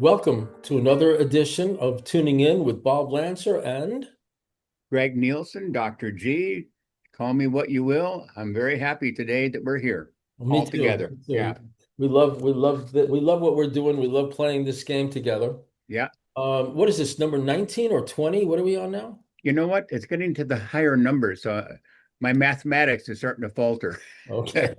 Welcome to another edition of Tuning In with Bob Lancer and Greg Nielsen, Dr. G, call me what you will. I'm very happy today that we're here me all too. together. Me Yeah, too. We love what we're doing. We love playing this game together. yeah. What is this, number 19 or 20? What are we on now? You know what? It's getting to the higher numbers. So my mathematics is starting to falter. Okay.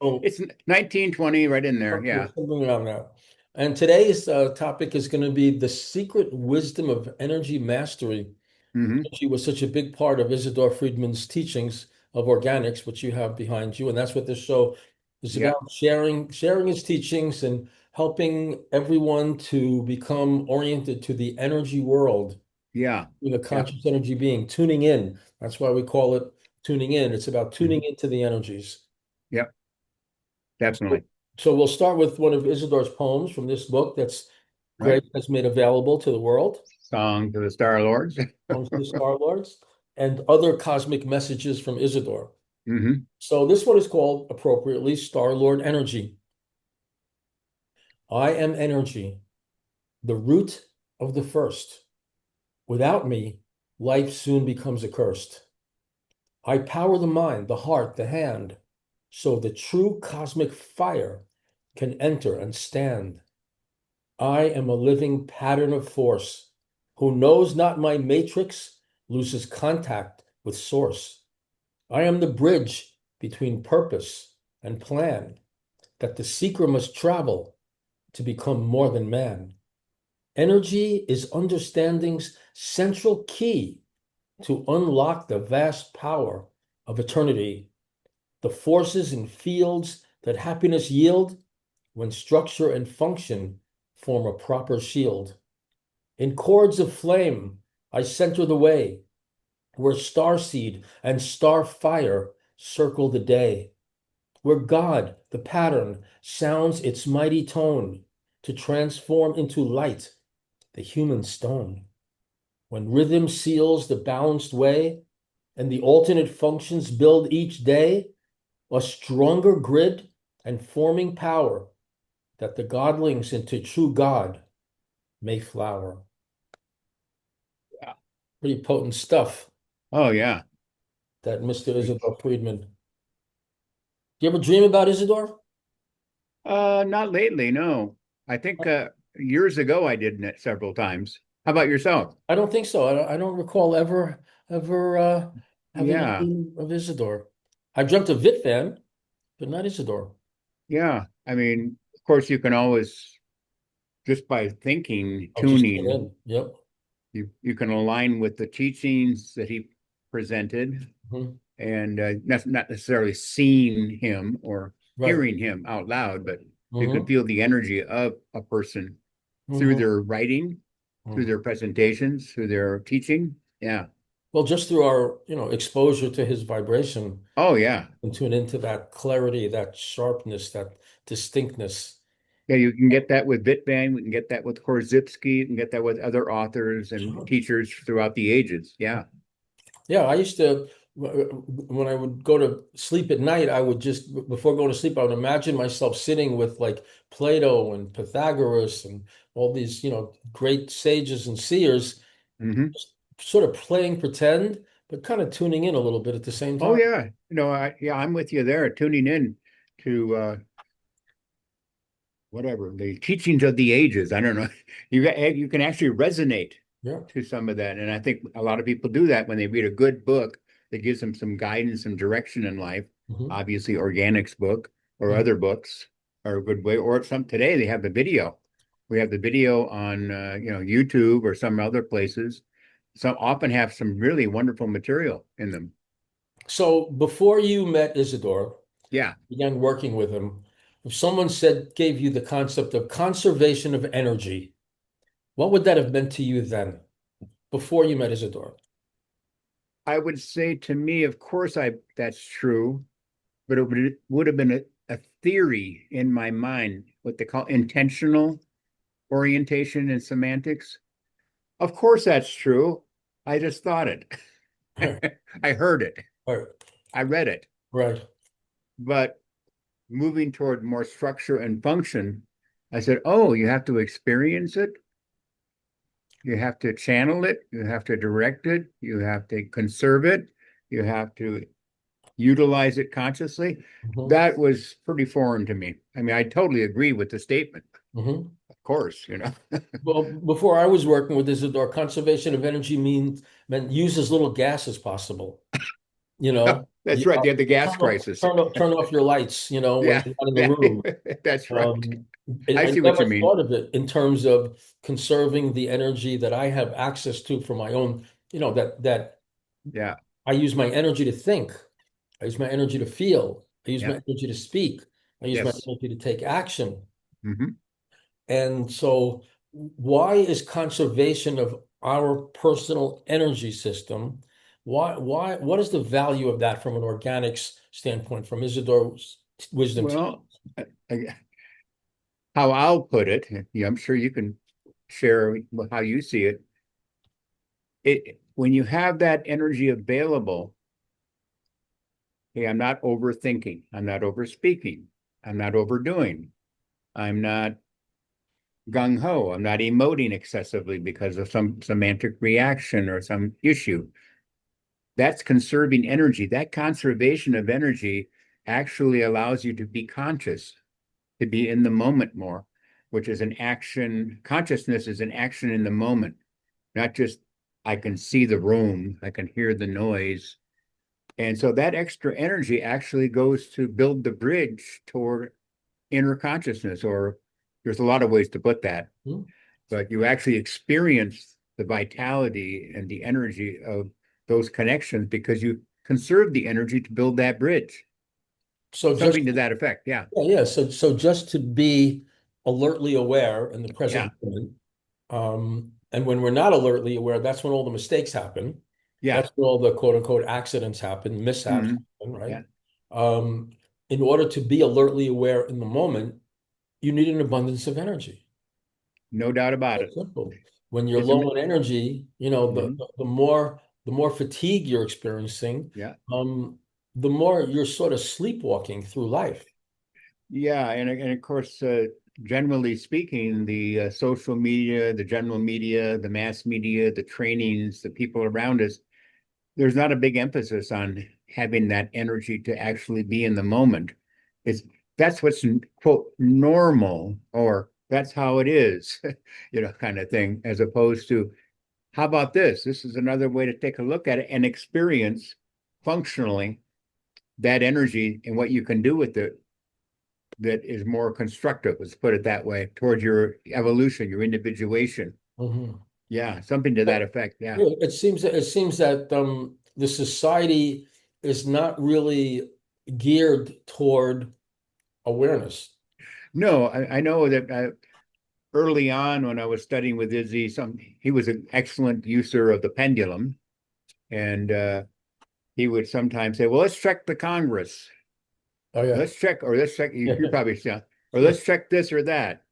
Oh, It's 1920 right in there. okay, Yeah. something around that. And today's topic is going to be the secret wisdom of energy mastery. Hmm. She was such a big part of Isidore Friedman's teachings of organics, which you have behind you, and that's what this show is Yeah. about, sharing his teachings and helping everyone to become oriented to the energy world, Yeah. being a Yeah. conscious energy being, tuning in. That's why we call it tuning in. It's about tuning Hmm. into the energies. Yeah. So, Definitely. so we'll start with one of Isidore's poems from this book that's Right. Greg has made available to the world. Song to the Star Lords. Poems to the Star Lords, and other cosmic messages from Isidore. Hmm. So this one is called appropriately Star Lord Energy. I am energy, the root of the first. Without me, life soon becomes accursed. I power the mind, the heart, the hand, so the true cosmic fire can enter and stand. I am a living pattern of force. Who knows not my matrix loses contact with source. I am the bridge between purpose and plan that the seeker must travel to become more than man. Energy is understanding's central key to unlock the vast power of eternity, the forces and fields that happiness yield when structure and function form a proper shield. In chords of flame, I center the way where starseed and star fire circle the day, where God, the pattern, sounds its mighty tone to transform into light the human stone. When rhythm seals the balanced way and the alternate functions build each day a stronger grid and forming power that the godlings into true God may flower. Yeah. Pretty potent stuff, Oh, yeah. that Mr. Isidore Friedman. You ever dream about Isidore? Not lately, no. I think years ago I did it several times. How about yourself? I don't think so. I don't recall ever having a Yeah, dream of Isidore. I dreamt of Vitvan, but not Isidore. yeah. I mean, of course, you can always just by thinking, I'll just tune tuning, in. Yep. you can align with the teachings that he presented, Mhm. and not necessarily seeing him or Right. hearing him out loud, but you can Hmm. feel the energy of a person through Hmm. their writing, through Hmm. their presentations, through their teaching. Yeah. Well, just through our, exposure to his vibration Oh, yeah. and tune into that clarity, that sharpness, that distinctness. Yeah, you can get that with Bitbang. We can get that with Korzybski. You can get that with other authors and Sure. teachers throughout the ages. Yeah. Yeah, I used to, when I would go to sleep at night, I would just, before going to sleep, I would imagine myself sitting with like Plato and Pythagoras and all these, great sages and seers, Hmm. sort of playing pretend, but kind of tuning in a little bit at the same Oh, time. yeah. I'm with you there, tuning in to whatever the teachings of the ages. I don't know. You can actually resonate Yeah. to some of that, and I think a lot of people do that when they read a good book that gives them some guidance, some direction in life. Hmm. Obviously, organics book or Hmm. other books are a good way. Or some today they have the video. We have the video on YouTube or some other places. Some often have some really wonderful material in them. So before you met Isidore, Yeah, began working with him, if someone gave you the concept of conservation of energy, what would that have meant to you then, before you met Isidore? I would say to me, of course, I that's true, but it would have been a theory in my mind, what they call intentional orientation and semantics. Of course, that's true. I just thought it. Right, I heard it. right, I read it. right. But moving toward more structure and function, I said, oh, you have to experience it. You have to channel it. You have to direct it. You have to conserve it. You have to utilize it consciously. Mhm. That was pretty foreign to me. I mean, I totally agree with the statement. Mhm. Of course, you know. Well, before I was working with Isidore, conservation of energy meant use as little gas as possible. You know, That's right. They had the gas crisis. turn off your lights, when Yeah, you're not in the yeah, room. that's right. Um, I I see what never you mean. thought of it in terms of conserving the energy that I have access to for my own, that Yeah, I use my energy to think. I use my energy to feel. I use yeah, my energy to speak. I use my yes. energy to take action. Hmm. And so, why is conservation of our personal energy system? What is the value of that from an organics standpoint, from Isidore's wisdom? Well, how I'll put it, yeah, I'm sure you can share how you see it. When you have that energy available, hey, I'm not overthinking, I'm not overspeaking, I'm not overdoing, I'm not gung ho, I'm not emoting excessively because of some semantic reaction or some issue. That's conserving energy. That conservation of energy actually allows you to be conscious, to be in the moment more, which is an action. Consciousness is an action in the moment, not just I can see the room, I can hear the noise. And so that extra energy actually goes to build the bridge toward inner consciousness, or there's a lot of ways to put that, Hmm? but you actually experience the vitality and the energy of those connections because you conserve the energy to build that bridge. So just Something to that effect. Yeah. yeah, so just to be alertly aware in the Yeah. present moment, and when we're not alertly aware, that's when all the mistakes happen. Yeah. That's when all the quote unquote accidents happen, mishaps Mhm. happen, right? Yeah. Um, in order to be alertly aware in the moment, you need an abundance of energy. No doubt about That's it. simple. When you're It's a, low on energy, mhm. the more fatigue you're experiencing, Yeah. the more you're sort of sleepwalking through life. Yeah. And of course, generally speaking, the social media, the general media, the mass media, the trainings, the people around us, there's not a big emphasis on having that energy to actually be in the moment. It's that's what's quote normal, or that's how it is, kind of thing, as opposed to how about this? This is another way to take a look at it and experience functionally that energy and what you can do with it that is more constructive, let's put it that way, towards your evolution, your individuation. Mhm. Yeah, something to that effect. Yeah. Yeah, it seems that the society is not really geared toward awareness. No, I know that early on when I was studying with Izzy, he was an excellent user of the pendulum, and he would sometimes say, "Well, let's check the Congress. Oh yeah. Let's check, or let's check." You probably say, or let's check this or that.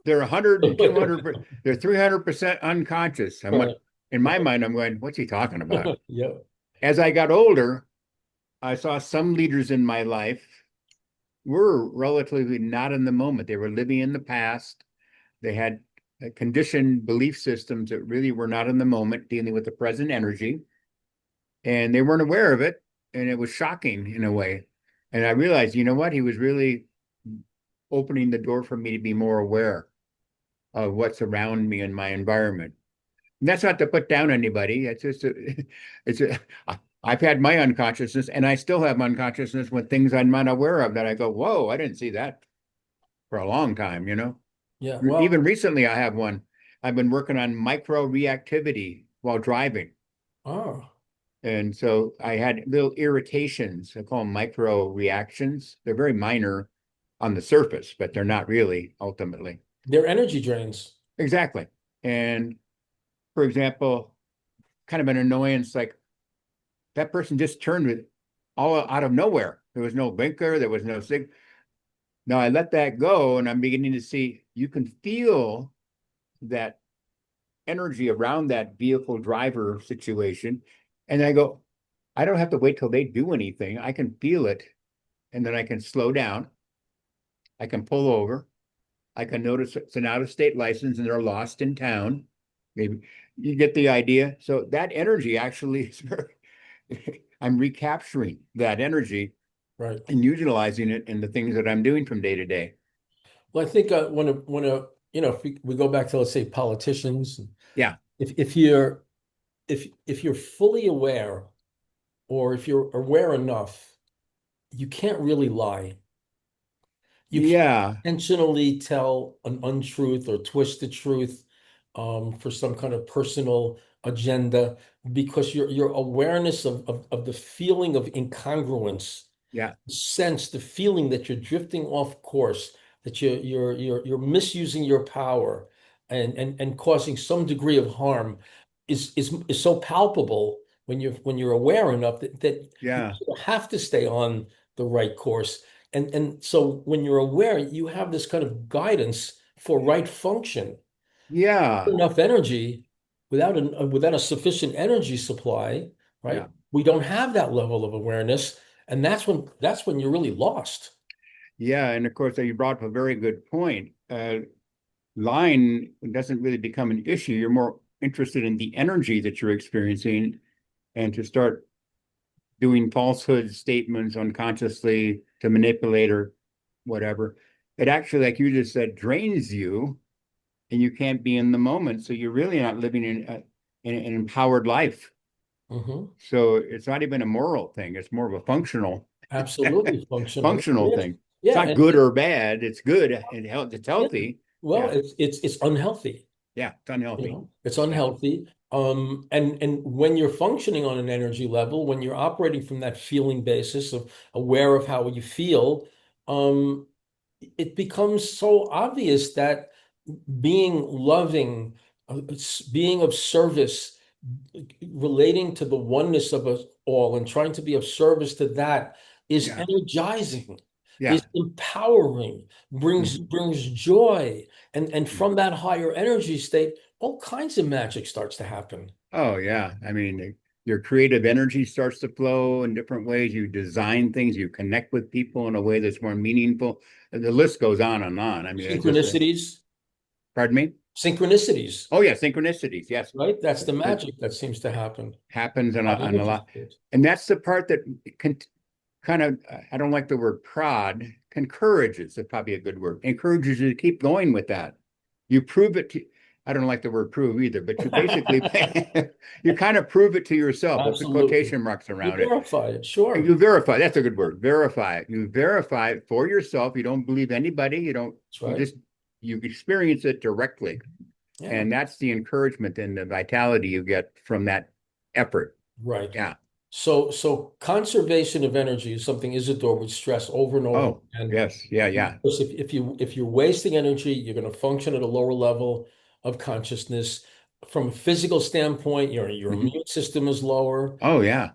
They're 100 and 200, they're 300% unconscious. In my mind, I'm going, "What's he talking about?" Yeah. As I got older, I saw some leaders in my life were relatively not in the moment. They were living in the past. They had conditioned belief systems that really were not in the moment, dealing with the present energy, and they weren't aware of it. And it was shocking in a way. And I realized, you know what? He was really opening the door for me to be more aware of what's around me in my environment. And that's not to put down anybody. It's just, it's a, I've had my unconsciousness, and I still have unconsciousness with things I'm not aware of that I go, whoa, I didn't see that for a long time. Yeah. Well, Even recently, I have one. I've been working on micro reactivity while driving. oh, And so I had little irritations. I call them micro reactions. They're very minor on the surface, but they're not really ultimately. they're energy drains. Exactly. And for example, kind of an annoyance like that person just turned with all out of nowhere. There was no blinker, there was no sig. Now I let that go, and I'm beginning to see you can feel that energy around that vehicle driver situation. And I go, I don't have to wait till they do anything. I can feel it. And then I can slow down. I can pull over. I can notice it's an out-of-state license and they're lost in town. Maybe you get the idea. So that energy actually is very, I'm recapturing that energy Right. and utilizing it in the things that I'm doing from day to day. Well, I think if we go back to, let's say, politicians, Yeah. if you're if you're fully aware, or if you're aware enough, you can't really lie. You can't Yeah. intentionally tell an untruth or twist the truth for some kind of personal agenda, because your awareness of the feeling of incongruence, Yeah. sense, the feeling that you're drifting off course, that you're misusing your power and causing some degree of harm is so palpable when you're aware enough that you Yeah. have to stay on the right course. And so when you're aware, you have this kind of guidance for right function. Yeah. Enough energy without a sufficient energy supply, right? Yeah. We don't have that level of awareness, and that's when you're really lost. Yeah. And of course, you brought up a very good point. Lying doesn't really become an issue. You're more interested in the energy that you're experiencing, and to start doing falsehood statements unconsciously to manipulate or whatever. It actually, like you just said, drains you and you can't be in the moment. So you're really not living in an empowered life. Hmm. So it's not even a moral thing. It's more of a Absolutely functional. functional Yes. thing. It's Yeah, not good or bad. It's good and it's yeah. healthy. Well, Yeah. it's unhealthy. Yeah. It's unhealthy. It's Yeah. unhealthy. And when you're functioning on an energy level, when you're operating from that feeling basis of aware of how you feel, um, it becomes so obvious that being loving, being of service, relating to the oneness of us all, and trying to be of service to that is Yeah. energizing, is Yeah. empowering, Mhm. brings joy, and from that higher energy state, all kinds of magic starts to happen. Oh, yeah. I mean, your creative energy starts to flow in different ways. You design things, you connect with people in a way that's more meaningful. The list goes on and on. I mean, it's just a, Synchronicities, pardon me? synchronicities, Oh, yeah, synchronicities. Yes. right? That's the That magic that seems to happen happens on on a energy lot. states. And that's the part that can kind of, I don't like the word prod, encourages is probably a good word, encourages you to keep going with that. You prove it to, I don't like the word prove either, but you basically, you kind of prove it to yourself. We'll put Absolutely. quotation marks You around it. verify it, sure. You verify, that's a good word, verify it. You verify it for yourself. You don't believe anybody. You don't, That's you right. just, you experience it directly. Yeah. And that's the encouragement and the vitality you get from that effort. Right. Yeah. So conservation of energy is something Isidore would stress over and over Oh, again. yes. Yeah. Yeah. Because if you're wasting energy, you're going to function at a lower level of consciousness. From a physical standpoint, your Mhm. immune system is lower. Oh, yeah.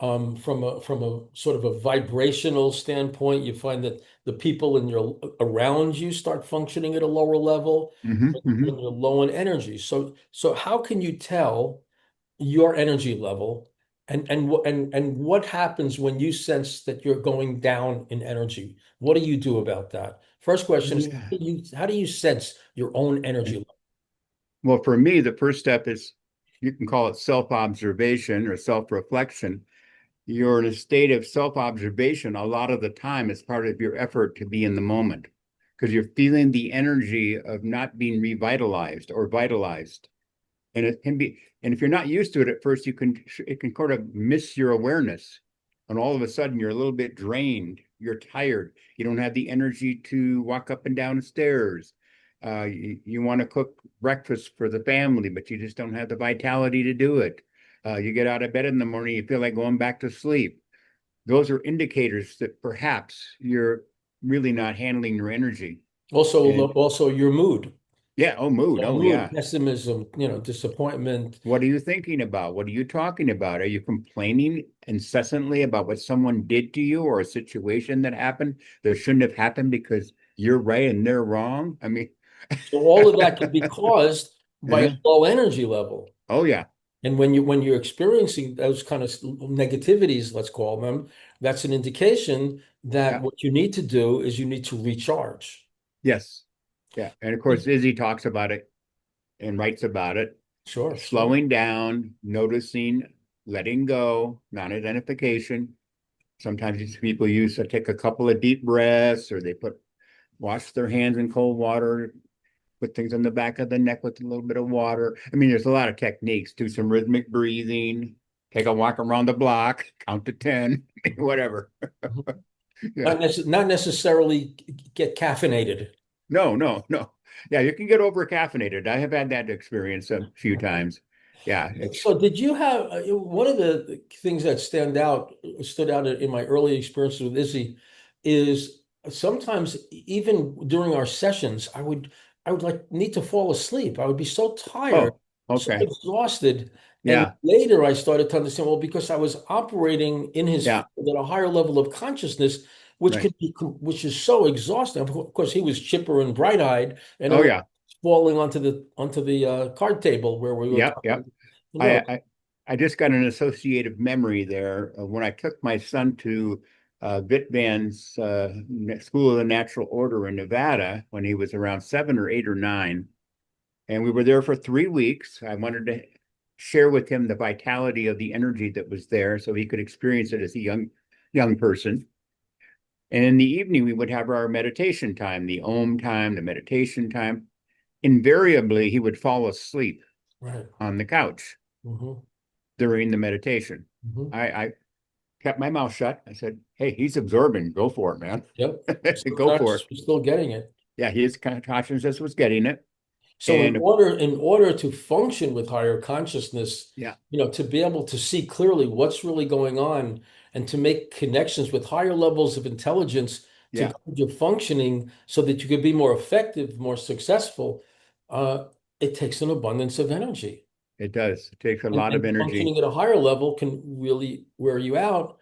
From a sort of a vibrational standpoint, you find that the people in your around you start functioning at a lower level Hmm. when you're low in energy. So how can you tell your energy level, and what happens when you sense that you're going down in energy? What do you do about that? First question is, Yeah. how do you sense your own energy level? Well, for me, the first step is you can call it self-observation or self-reflection. You're in a state of self-observation a lot of the time as part of your effort to be in the moment because you're feeling the energy of not being revitalized or vitalized. And it can be, and if you're not used to it at first, it can sort of miss your awareness. And all of a sudden you're a little bit drained. You're tired. You don't have the energy to walk up and down the stairs. You want to cook breakfast for the family, but you just don't have the vitality to do it. You get out of bed in the morning, you feel like going back to sleep. Those are indicators that perhaps you're really not handling your energy. Also, And also your mood. yeah, oh, mood. Oh, Mood, yeah. pessimism, disappointment. What are you thinking about? What are you talking about? Are you complaining incessantly about what someone did to you or a situation that happened that shouldn't have happened because you're right and they're wrong? I mean, So all of that can be caused by a uh-huh. low energy level. Oh yeah, And when you're experiencing those kind of negativities, let's call them, that's an indication that yeah, what you need to do is you need to recharge. yes, Yeah. And of course, Izzy talks about it and writes about it. Sure, sure. Slowing down, noticing, letting go, non-identification. Sometimes these people use to take a couple of deep breaths, or they wash their hands in cold water, put things on the back of the neck with a little bit of water. I mean, there's a lot of techniques. Do some rhythmic breathing, take a walk around the block, count to 10, whatever. Mhm. Yeah. Not necessarily get caffeinated. No, no, no. Yeah, you can get over caffeinated. I have had that experience a few times. Yeah, it's So did you have one of the things that stood out in my early experiences with Izzy is sometimes even during our sessions, I would like need to fall asleep. I would be so tired, oh, so okay. exhausted. And Yeah, later I started to understand, well, because I was operating in his yeah, field at a higher level of consciousness, right. which is so exhausting. Of course, he was chipper and bright-eyed, and Oh everyone yeah. was falling onto the card table where we were Yep, talking. yep. No. I, I I just got an associative memory there of when I took my son to Vitvan's School of the Natural Order in Nevada when he was around 7 or 8 or 9. And we were there for 3 weeks. I wanted to share with him the vitality of the energy that was there so he could experience it as a young person. And in the evening, we would have our meditation time, the Om time, the meditation time. Invariably, he would fall asleep Right. on the couch Hmm. during the meditation. Hmm. I kept my mouth shut. I said, "Hey, he's absorbing. Go for it, man. Yep. Go for it." Subconscious was still getting it. Yeah, his consciousness was getting it. So And in order to function with higher consciousness, yeah, to be able to see clearly what's really going on and to make connections with higher levels of intelligence to yeah, guide your functioning so that you could be more effective, more successful, uh, it takes an abundance of energy. it does. It takes a lot of And energy. functioning at a higher level can really wear you out.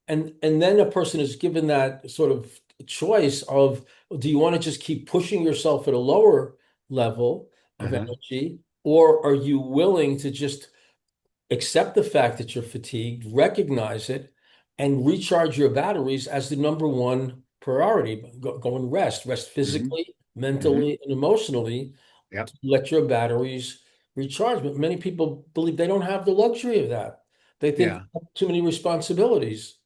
And then a person is given that sort of choice of, do you want to just keep pushing yourself at a lower level of Uh-huh. energy, or are you willing to just accept the fact that you're fatigued, recognize it, and recharge your batteries as the number one priority? Go and rest Hmm. physically, Hmm. mentally, and emotionally. Yep. Let your batteries recharge. But many people believe they don't have the luxury of that. They think Yeah. they have too many responsibilities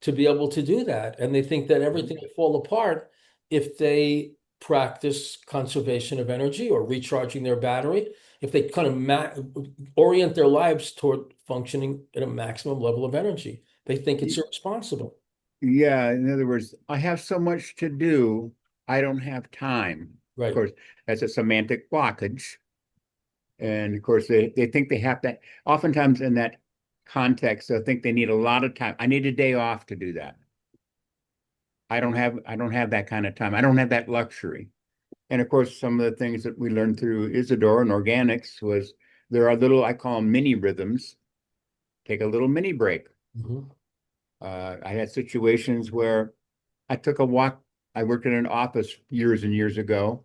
to be able to do that. And they think that Mhm. everything will fall apart if they practice conservation of energy or recharging their battery, if they kind of orient their lives toward functioning at a maximum level of energy. They think it's Y- irresponsible. Yeah. In other words, I have so much to do. I don't have time. Of Right. course, that's a semantic blockage. And of course, they think they have to, oftentimes in that context, they'll think they need a lot of time. I need a day off to do that. I don't have that kind of time. I don't have that luxury. And of course, some of the things that we learned through Isidore and organics was there are little, I call them mini rhythms. Take a little mini break. Mhm. I had situations where I took a walk. I worked in an office years and years ago,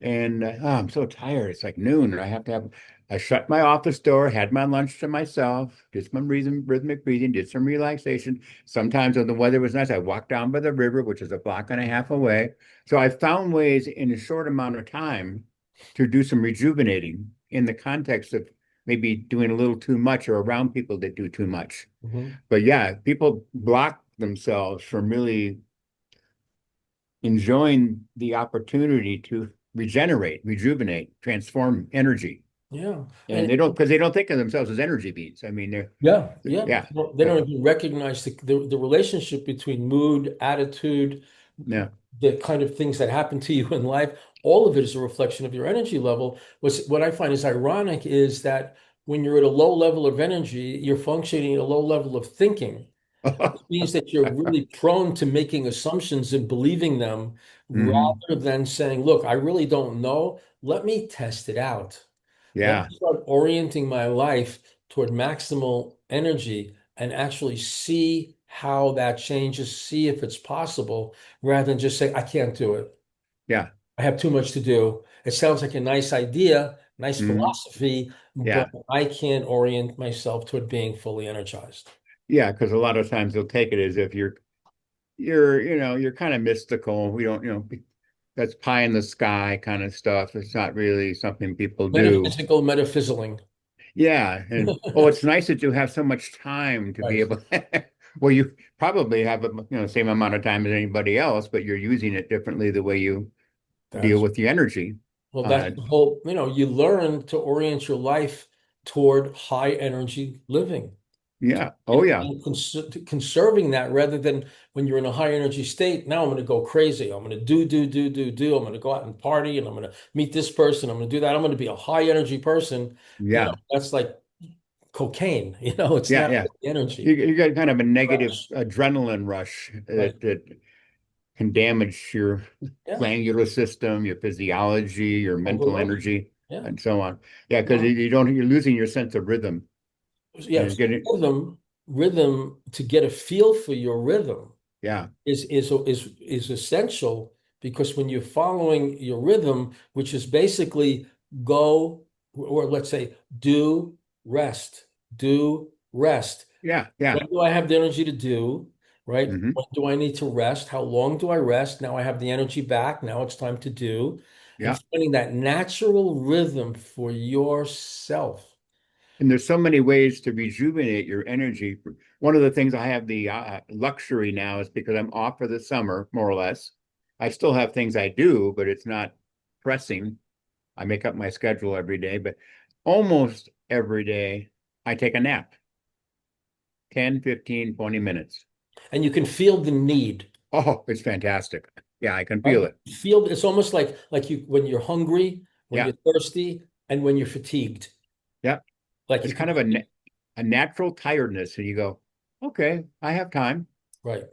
and oh, I'm so tired. It's like noon, and I shut my office door, had my lunch to myself, did some rhythmic breathing, did some relaxation. Sometimes when the weather was nice, I walked down by the river, which is a block and a half away. So I found ways in a short amount of time to do some rejuvenating in the context of maybe doing a little too much or around people that do too much. Mhm. But yeah, people block themselves from really enjoying the opportunity to regenerate, rejuvenate, transform energy. Yeah. And And they don't think of themselves as energy beings. I mean, yeah, yeah. yeah, Well, they don't even recognize the relationship between mood, attitude, yeah. the kind of things that happen to you in life. All of it is a reflection of your energy level. What I find is ironic is that when you're at a low level of energy, you're functioning at a low level of thinking. It means that you're really prone to making assumptions and believing them Hmm. rather than saying, look, I really don't know. Let me test it out. Let Yeah, me start orienting my life toward maximal energy and actually see how that changes, see if it's possible, rather than just say, I can't do it. yeah. I have too much to do. It sounds like a nice idea, nice Hmm. philosophy, but Yeah, I can't orient myself toward being fully energized. yeah. Because a lot of times they'll take it as if you're kind of mystical. We don't, that's pie in the sky kind of stuff. It's not really something people do. Metaphysical, metaphysicing. Yeah, and oh, it's nice that you have so much time to be Right. able. Well, you probably have same amount of time as anybody else, but you're using it differently the way you deal That's with the energy. well, that's Uh, the whole, you learn to orient your life toward high energy living. yeah. Oh, And, yeah. and conserving that rather than when you're in a high energy state, now I'm going to go crazy. I'm going to do. I'm going to go out and party and I'm going to meet this person. I'm going to do that. I'm going to be a high energy person. Yeah. That's like cocaine, it's Yeah. not Yeah. really energy. You got kind of a negative Rush. adrenaline rush Right. that can damage your Yeah. glandular system, your physiology, your mental Overload. energy, Yeah. and so on. Yeah, because No. you're losing your sense of rhythm and Yeah. it's So getting, rhythm to get a feel for your rhythm yeah, is essential because when you're following your rhythm, which is basically go or let's say do rest, do rest. yeah, yeah. When do I have the energy to do? Right? Hmm. When do I need to rest? How long do I rest? Now I have the energy back. Now it's time to do. And Yeah. finding that natural rhythm for yourself. And there's so many ways to rejuvenate your energy. One of the things I have the luxury now is because I'm off for the summer, more or less. I still have things I do, but it's not pressing. I make up my schedule every day, but almost every day I take a nap, 10, 15, 20 minutes. And you can feel the need. Oh, it's fantastic. Yeah, I can Right? feel it. Feel it's almost like you when you're hungry, when Yeah, you're thirsty, and when you're fatigued. yeah. Like It's you can kind of a natural tiredness, and you go, okay, I have time. right.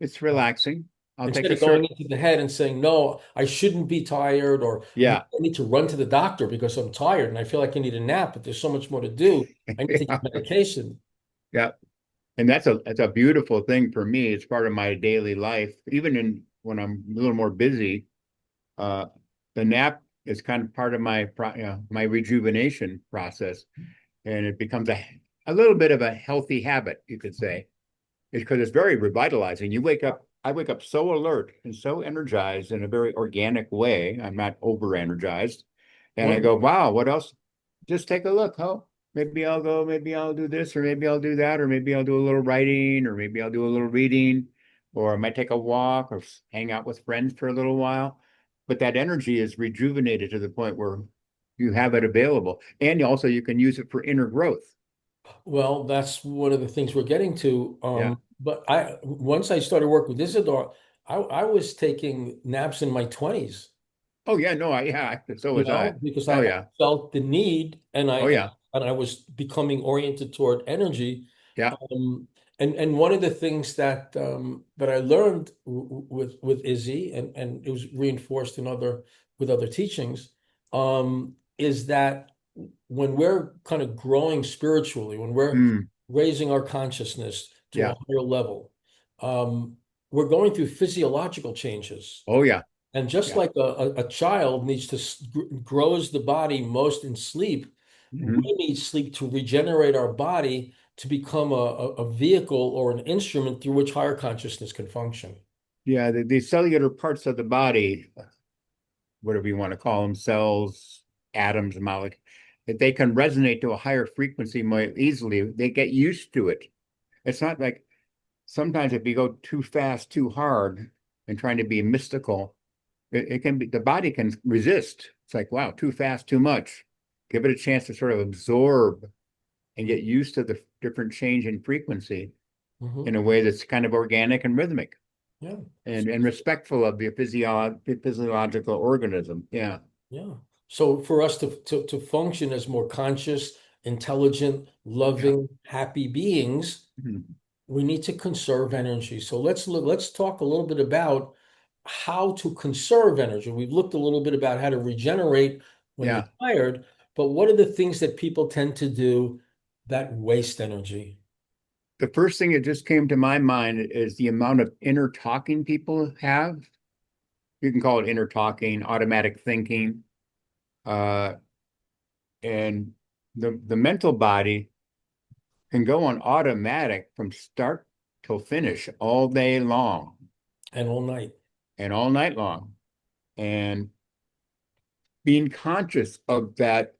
It's relaxing. I'll take Instead a of going short. into the head and saying, no, I shouldn't be tired, or Yeah, I need to run to the doctor because I'm tired and I feel like I need a nap, but there's so much more to do. I need to yeah, get medication. yeah. And that's a beautiful thing for me. It's part of my daily life. Even in when I'm a little more busy, uh, the nap is kind of part of my rejuvenation process, and it becomes a little bit of a healthy habit, you could say. It's because it's very revitalizing. I wake up so alert and so energized in a very organic way. I'm not over energized. And I go, Wonderful. wow, what else? Just take a look. Oh, maybe I'll do this, or maybe I'll do that, or maybe I'll do a little writing, or maybe I'll do a little reading, or I might take a walk or hang out with friends for a little while. But that energy is rejuvenated to the point where you have it available. And also you can use it for inner growth. Well, that's one of the things we're getting to. Yeah. But I once I started work with Isidore, I was taking naps in my 20s. Oh yeah, no, yeah, so was I. Because Oh I yeah. felt the need and Oh yeah. I was becoming oriented toward energy. Yeah. And one of the things that I learned with Izzy and it was reinforced in other with other teachings is that when we're kind of growing spiritually, when we're Mm. raising our consciousness to a Yeah. higher level, um, we're going through physiological changes. Oh yeah. And just Yeah. like a child needs to grows the body most in sleep, Hmm. we need sleep to regenerate our body to become a vehicle or an instrument through which higher consciousness can function. Yeah, the cellular parts of the body, whatever you want to call them, cells, atoms, molecules, that they can resonate to a higher frequency more easily. They get used to it. It's not like sometimes if you go too fast, too hard, and trying to be mystical, it can be the body can resist. It's like, wow, too fast, too much. Give it a chance to sort of absorb and get used to the different change in frequency in Hmm. a way that's kind of organic and rhythmic Yeah. and respectful of the physiological organism. Yeah. Yeah. So for us to function as more conscious, intelligent, Yeah. loving, happy beings, Mhm. we need to conserve energy. So let's talk a little bit about how to conserve energy. We've looked a little bit about how to regenerate when you're Yeah. tired, but what are the things that people tend to do that waste energy? The first thing that just came to my mind is the amount of inner talking people have. You can call it inner talking, automatic thinking, uh, and the mental body can go on automatic from start till finish all day long And all night. and all night long. and being conscious of that.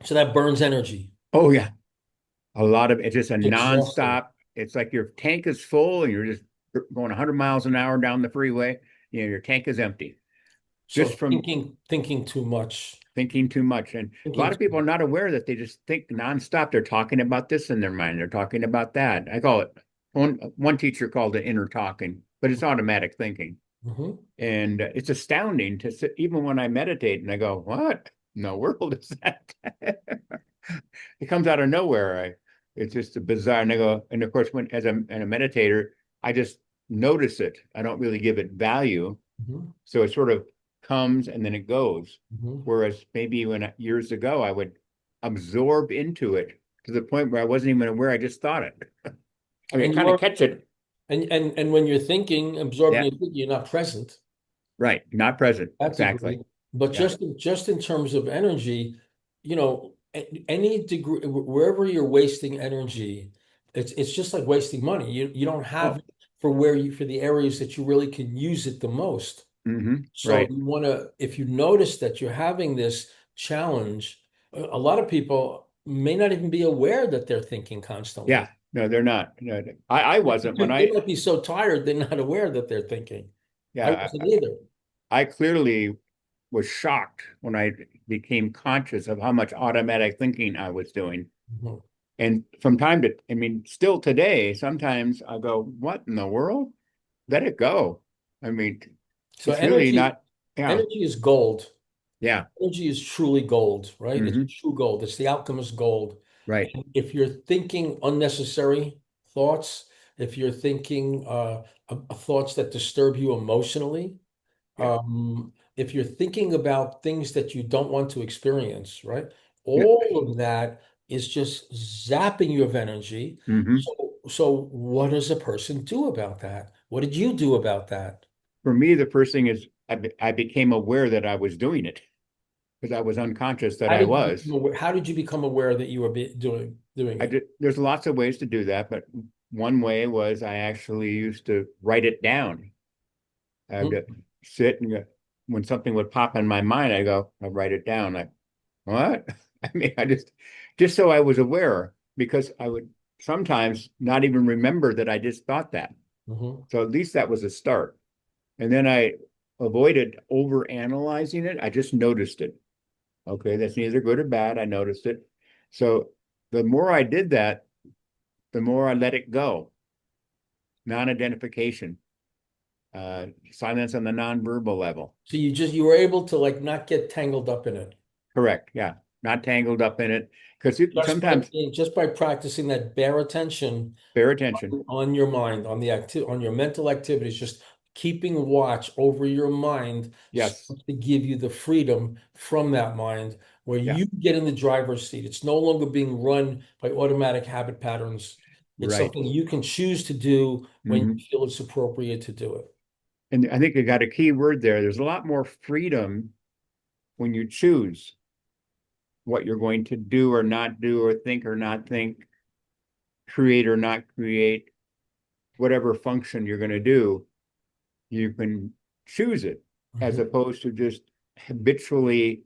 So that burns energy. Oh yeah, a lot of it's just a Exhausting. nonstop. It's like your tank is full and you're just going 100 miles an hour down the freeway. Your tank is empty just So from thinking too much. thinking too much. And a lot Thinking of people are not aware that they just think nonstop. They're talking about this in their mind. They're talking about that. I call it one teacher called it inner talking, but it's automatic thinking. Mhm. And it's astounding to sit, even when I meditate and I go, what in the world is that? It comes out of nowhere. It's just a bizarre. And I go, and of course, when as a meditator, I just notice it. I don't really give it value. Mhm. So it sort of comes and then it goes. Mhm. Whereas maybe when years ago, I would absorb into it to the point where I wasn't even aware. I just thought it. I mean, I And kind of you're catch it. and when you're thinking, absorbing Yeah, your thinking, you're not present. right. Not present. That's a Exactly. great. But Yeah. just in terms of energy, any degree wherever you're wasting energy, it's just like wasting money. You don't have Oh, it for the areas that you really can use it the most. So right. you want to, if you notice that you're having this challenge, a lot of people may not even be aware that they're thinking Yeah. constantly. No, they're not. No, I wasn't when They might be so tired they're not aware that they're thinking. I yeah, wasn't either. I clearly was shocked when I became conscious of how much automatic thinking I was doing. Mhm. And from time to, I mean, still today, sometimes I go, what in the world? Let it go. I mean, So it's really not, yeah, energy is gold. yeah. Energy is truly gold, right? It's Hmm. true gold. It's the alchemist gold. Right. If you're thinking unnecessary thoughts, if you're thinking thoughts that disturb you emotionally, Yeah. if you're thinking about things that you don't want to experience, right? Yeah. All of that is just zapping you of energy. Hmm. So what does a person do about that? What did you do about that? For me, the first thing is I became aware that I was doing it because I was unconscious that I was. How did you become aware that you were doing I it? did, there's lots of ways to do that, but one way was I actually used to write it down. Hmm? I'd sit and when something would pop in my mind, I write it down. Like, what? I mean, just so I was aware because I would sometimes not even remember that I just thought that. Hmm. So at least that was a start. And then I avoided over analyzing it. I just noticed it. Okay, that's neither good or bad. I noticed it. So the more I did that, the more I let it go. Non-identification, silence on the non-verbal level. So you were able to like not get tangled up in it Correct. Yeah. Not tangled up in it. Because sometimes just by practicing that bare attention pay attention. on your mind, on your mental activities, just keeping watch over your mind Yes. starts to give you the freedom from that mind where Yeah. you get in the driver's seat. It's no longer being run by automatic habit patterns. It's Right. something you can choose to do when you Hmm. feel it's appropriate to do it. And I think you got a key word there. There's a lot more freedom when you choose what you're going to do or not do, or think or not think, create or not create, whatever function you're going to do. You can choose it as Mhm. opposed to just habitually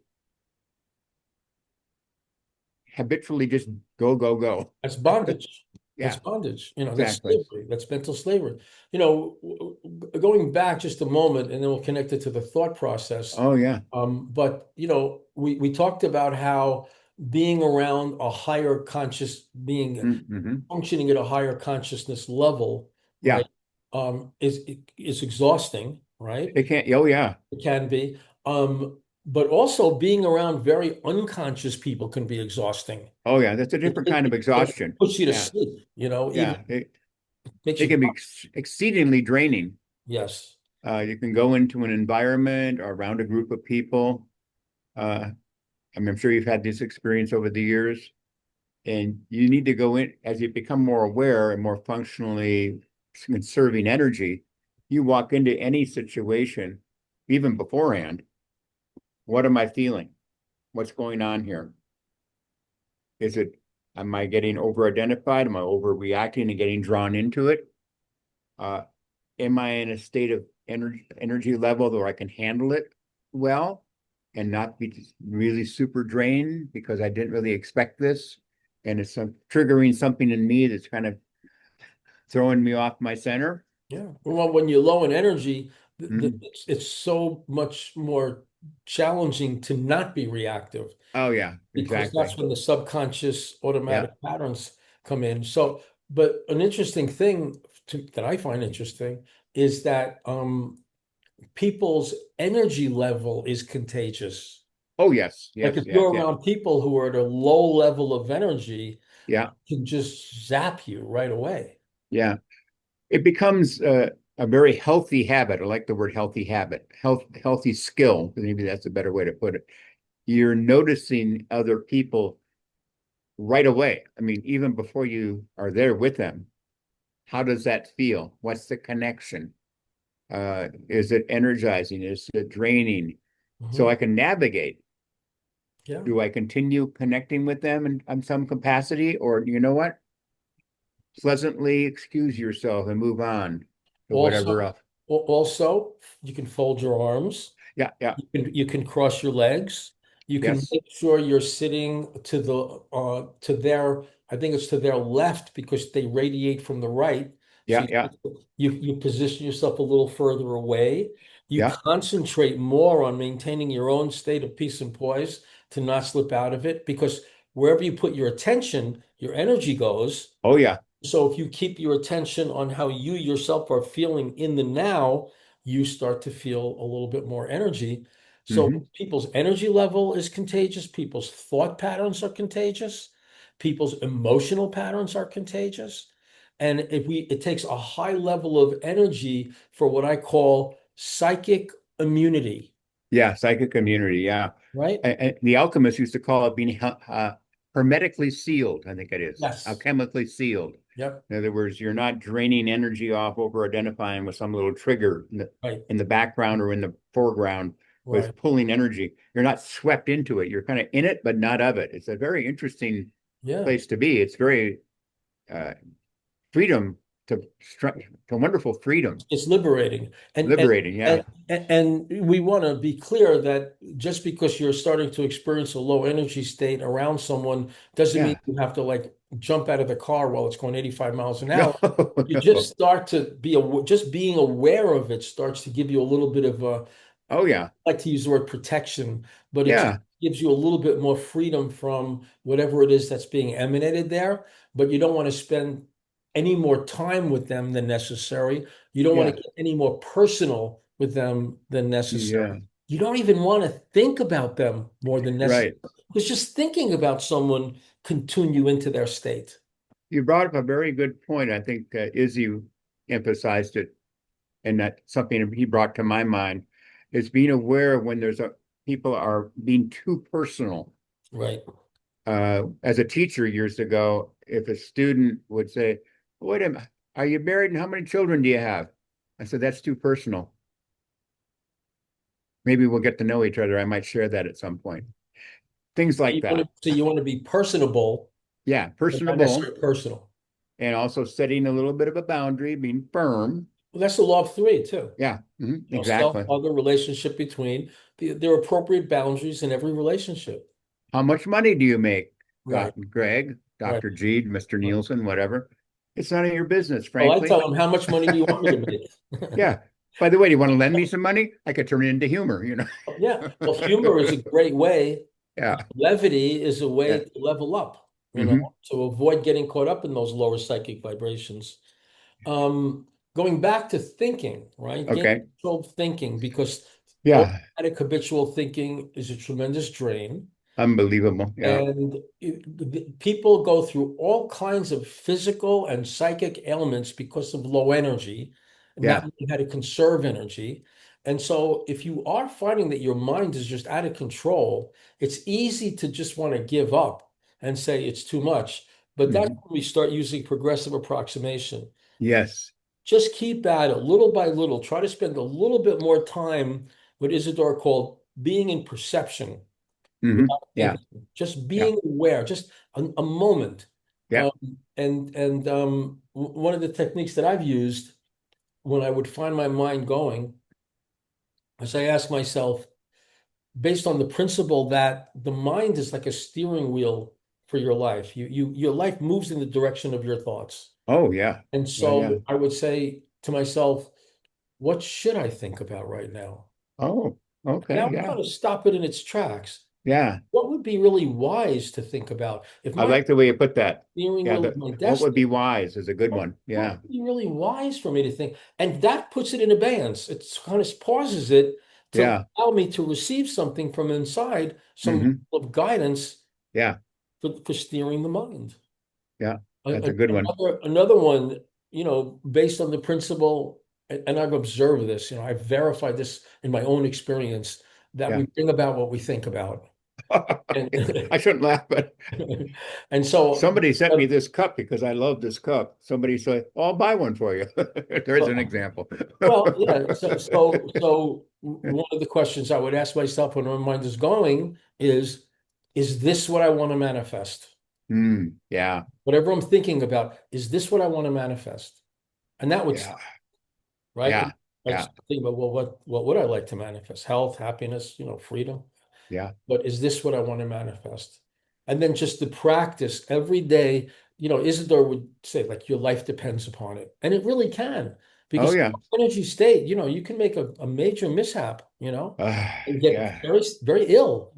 habitually just go, go, go. That's bondage. That's Yeah, bondage. That's exactly. slavery. That's mental slavery. Going back just a moment, and then we'll connect it to the thought process. Oh yeah. But we talked about how being around a higher conscious being, Mm-hmm. functioning at a higher consciousness level, right, Yeah. is exhausting, right? It can't. Oh yeah. It can be. But also being around very unconscious people can be exhausting. Oh yeah. That's a It, different it, kind of it exhaustion. puts you to Yeah. sleep, even Yeah. makes It you, can be exceedingly draining. yes. You can go into an environment or around a group of people. Uh, I mean, I'm sure you've had this experience over the years, and you need to go in as you become more aware and more functionally conserving energy. You walk into any situation, even beforehand. What am I feeling? What's going on here? Is it, am I getting over identified? Am I overreacting and getting drawn into it? Uh, am I in a state of energy level where I can handle it well and not be really super drained because I didn't really expect this. And it's triggering something in me that's kind of throwing me off my center. Yeah. Well, when you're low in energy, Mhm. it's so much more challenging to not be reactive Oh yeah, because that's exactly. when the subconscious Yeah. automatic patterns come in. So, but an interesting thing that I find interesting is that people's energy level is contagious. Oh yes, Like yes, if yes, you're yes. around people who are at a low level of energy, Yeah, can just zap you right away. yeah. It becomes a very healthy habit. I like the word healthy habit, healthy skill. Maybe that's a better way to put it. You're noticing other people right away. I mean, even before you are there with them, how does that feel? What's the connection? Is it energizing? Is it draining? So Mhm. I can navigate. Yeah. Do I continue connecting with them in some capacity, or you know what? Pleasantly excuse yourself and move on to whatever Also, else. also, you can fold your arms. Yeah, yeah, You can cross your legs. You can yes, make sure you're sitting to their, I think it's to their left because they radiate from the right. So yeah, yeah, you position yourself a little further away. You yeah. concentrate more on maintaining your own state of peace and poise to not slip out of it because wherever you put your attention, your energy goes. Oh yeah. So if you keep your attention on how you yourself are feeling in the now, you start to feel a little bit more energy. So Hmm. people's energy level is contagious, people's thought patterns are contagious, people's emotional patterns are contagious. And it takes a high level of energy for what I call psychic immunity, Yeah, psychic community. Yeah. right? The alchemists used to call it being hermetically sealed, I think it is, Yes. alchemically sealed. Yep. In other words, you're not draining energy off over identifying with some little trigger Right. in the background or in the foreground Right. with pulling energy. You're not swept into it. You're kind of in it, but not of it. It's a very interesting Yeah. place to be. It's very uh, freedom to, to wonderful freedom, It's liberating. And and liberating. Yeah. and and we want to be clear that just because you're starting to experience a low energy state around someone doesn't mean Yeah. you have to like jump out of the car while it's going 85 miles an No, hour. You just no. start to just being aware of it starts to give you a little bit of a, Oh, yeah. like to use the word protection, but it just Yeah. gives you a little bit more freedom from whatever it is that's being emanated there. But you don't want to spend any more time with them than necessary. You don't want to Yeah. get any more personal with them than necessary. Yeah. You don't even want to think about them more than necessary. Right. Because just thinking about someone can tune you into their state. You brought up a very good point. I think Izzy emphasized it, and that something he brought to my mind is being aware of when there's a people are being too personal. Right. As a teacher years ago, if a student would say, "Wait a minute, are you married and how many children do you have?" I said, "That's too personal. Maybe we'll get to know each other. I might share that at some point." Things like that. You want to be personable, Yeah, but not personable, necessarily personal. and also setting a little bit of a boundary, being firm. Well, that's the law of three, too. Yeah, Self, exactly. other, relationship between. There are appropriate boundaries in every relationship. How much money do you make, Right, Greg, right, Dr. G, Mr. right. Nielsen, whatever? It's none of your business, Well, I tell frankly. them, how much money do you want me to make? Yeah. By the way, do you want to lend me some money? I could turn it into humor. Yeah. Well, humor is a great way. Yeah. Levity is a way Yeah. to level up, Hmm. to avoid getting caught up in those lower psychic vibrations. Going back to thinking, right? Gain Okay. controlled thinking, because Yeah. automatic habitual thinking is a tremendous drain. Unbelievable. Yeah. And people go through all kinds of physical and psychic ailments because of low energy, not Yeah. knowing how to conserve energy. And so, if you are finding that your mind is just out of control, it's easy to just want to give up and say it's too much. But that's Hmm. when we start using progressive approximation. Yes. Just keep at it little by little. Try to spend a little bit more time, what Isidore called being in perception without Yeah. thinking, just Yeah. being aware, just a moment. Yeah. Um, and one of the techniques that I've used when I would find my mind going is I ask myself, based on the principle that the mind is like a steering wheel for your life. Your life moves in the direction of your thoughts. Oh, yeah. And Yeah, yeah. so I would say to myself, what should I think about right now? Oh, And I okay. would Yeah. kind of stop it in its tracks. Yeah. What would be really wise to think about? If I my like the way you put that. steering Yeah, wheel of the my what would be destiny, wise is a good one. what Yeah. would be really wise for me to think? And that puts it in abeyance. It kind of pauses it to Yeah. allow me to receive something from inside, some Hmm. level of guidance Yeah. for steering the mind. Yeah. That's a good one. Another one, based on the principle, and I've observed this, I've verified this in my own experience, that we Yeah. bring about what we think about. And I shouldn't laugh, but and so, somebody sent me this cup because I love this cup. Somebody said, "Oh, I'll buy one for you." There's an example. well, yeah. So one of the questions I would ask myself when my mind is going is this what I want to manifest? Yeah. Whatever I'm thinking about, is this what I want to manifest? And that would Yeah. right? And Yeah. I Yeah. just think about, well, what would I like to manifest? Health, happiness, freedom. Yeah. But is this what I want to manifest? And then just the practice every day, Isidore would say, like, your life depends upon it. And it really can, Oh, because yeah. energy state, you can make a major mishap, and get Yeah. very, very ill,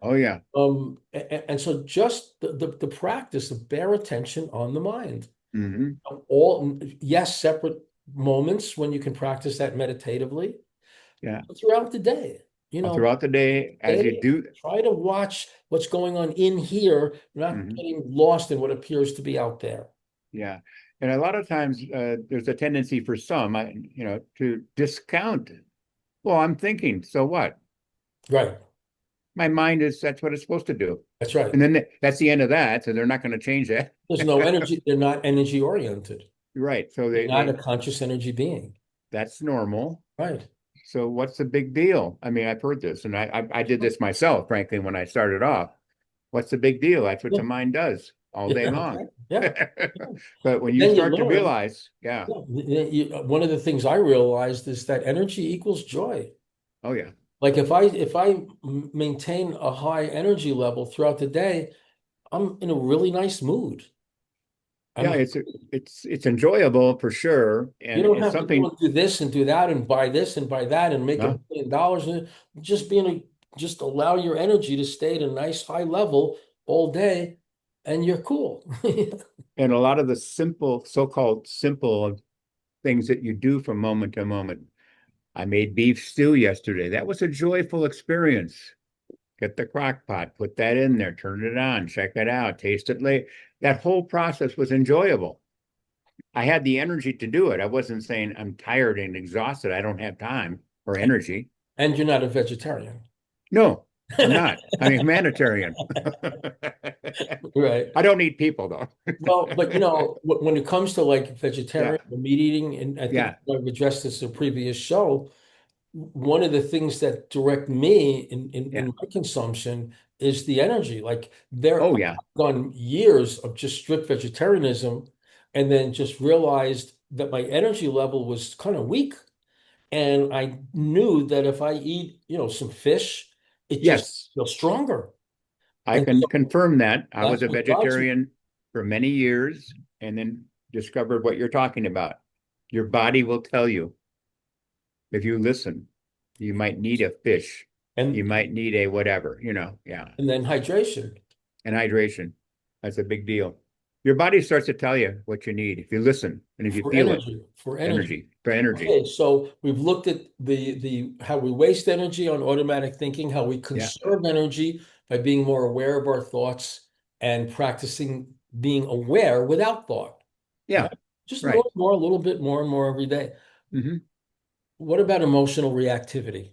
Oh, yeah. and so just the practice of bare attention on the mind Hmm. all yes, separate moments when you can practice that meditatively, Yeah. but throughout the day, Throughout the day, as you day, do. try to watch what's going on in here, not Mhm. getting lost in what appears to be out there. Yeah. And a lot of times there's a tendency for some, to discount. Well, I'm thinking, so what? Right. My mind that's what it's supposed to do. That's right. And then that's the end of that. So they're not going to change that. There's no energy. They're not energy oriented. Right. So They're not a conscious energy being. that's normal. Right. So what's the big deal? I mean, I've heard this and I did this myself, frankly, when I started off. What's the big deal? That's what Yeah. the mind does all day Yeah. long. Yeah. But when But you then you start to learn. realize, yeah, One of the things I realized is that energy equals joy. oh yeah, Like if I maintain a high energy level throughout the day, I'm in a really nice mood. yeah, I'm it's enjoyable for sure. You And don't it's have to go something, and do this and do that and buy this and buy that and make no, $1 million. And just allow your energy to stay at a nice high level all day, and you're cool. and a lot of the simple, so-called simple things that you do from moment to moment. I made beef stew yesterday. That was a joyful experience. Get the crock pot, put that in there, turn it on, check it out, taste it late. That whole process was enjoyable. I had the energy to do it. I wasn't saying I'm tired and exhausted. I don't have time or energy. And you're not a vegetarian. No, I'm not. I'm a humanitarian. Right. I don't eat people though. Well, but when it comes to like Yeah, vegetarian or meat eating, and I think yeah, I've addressed this in a previous show, one of the things that direct me in yeah. my consumption is the energy. Like there, Oh I've yeah. gone years of just strict vegetarianism, and then just realized that my energy level was kind of weak. And I knew that if I eat, some fish, it just Yes. feels stronger. I And can so confirm that. I was that's a what drives me. vegetarian for many years and then discovered what you're talking about. Your body will tell you if you listen. You might need a fish. You And might need a whatever, yeah. and then hydration And hydration. That's a big deal. Your body starts to tell you what you need if you listen and if you for feel it. energy, for energy. Energy, for energy. Okay, so we've looked at the how we waste energy on automatic thinking, how we Yeah. conserve energy by being more aware of our thoughts and practicing being aware without thought, Yeah. right? Just more Right. and more, a little bit more and more every day. Hmm. What about emotional reactivity?